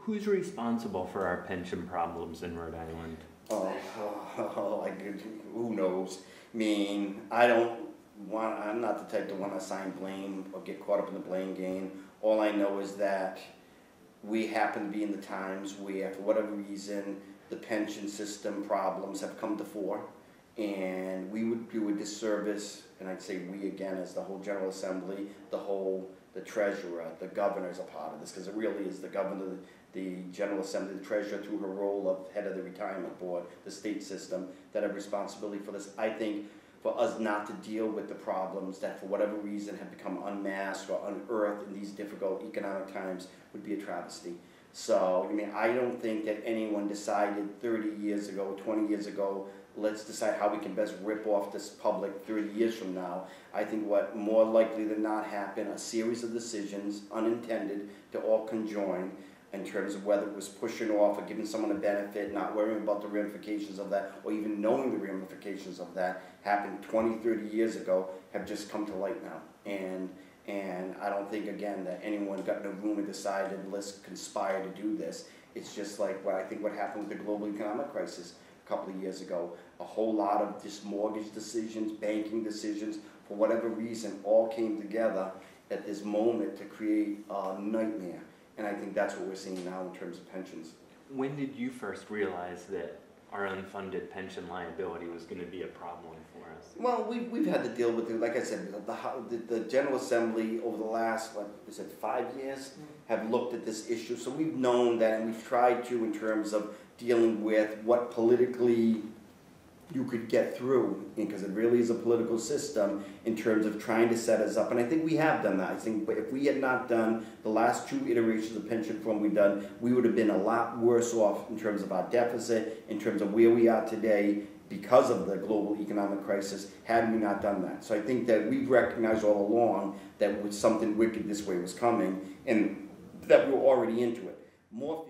Who's responsible for our pension problems in Rhode Island? Who knows? I mean, I'm not the type to want to assign blame or get caught up in the blame game. All I know is that we happen to be in the times where, for whatever reason, the pension system problems have come to fore, and we would do a disservice, and I'd say we again as the whole General Assembly, the treasurer, the governor is a part of this, because it really is the governor, the General Assembly, the treasurer through her role of head of the retirement board, the state system, that have responsibility for this. I think for us not to deal with the problems that for whatever reason have become unmasked or unearthed in these difficult economic times would be a travesty. So, I mean, I don't think that anyone decided 30 years ago, 20 years ago, let's decide how we can best rip off this public 30 years from now. I think what more likely than not happen, a series of decisions, unintended, to all conjoin in terms of whether it was pushing off or giving someone a benefit, not worrying about the ramifications of that, or even knowing the ramifications of that, happened 20, 30 years ago, have just come to light now. And I don't think, again, that anyone got in a room and decided, let's conspire to do this. It's just like what happened with the global economic crisis a couple of years ago. A whole lot of just mortgage decisions, banking decisions, for whatever reason, all came together at this moment to create a nightmare. And I think that's what we're seeing now in terms of pensions. When did you first realize that our unfunded pension liability was going to be a problem for us? Well, we've had to deal with it. Like I said, the General Assembly over the last, 5 years, have looked at this issue. So we've known that, and we've tried to, in terms of dealing with what politically you could get through, because it really is a political system in terms of trying to set us up. And I think we have done that. I think if we had not done the last 2 iterations of pension reform we've done, we would have been a lot worse off in terms of our deficit, in terms of where we are today because of the global economic crisis, had we not done that. So I think that we've recognized all along that something wicked this way was coming, and that we were already into it. More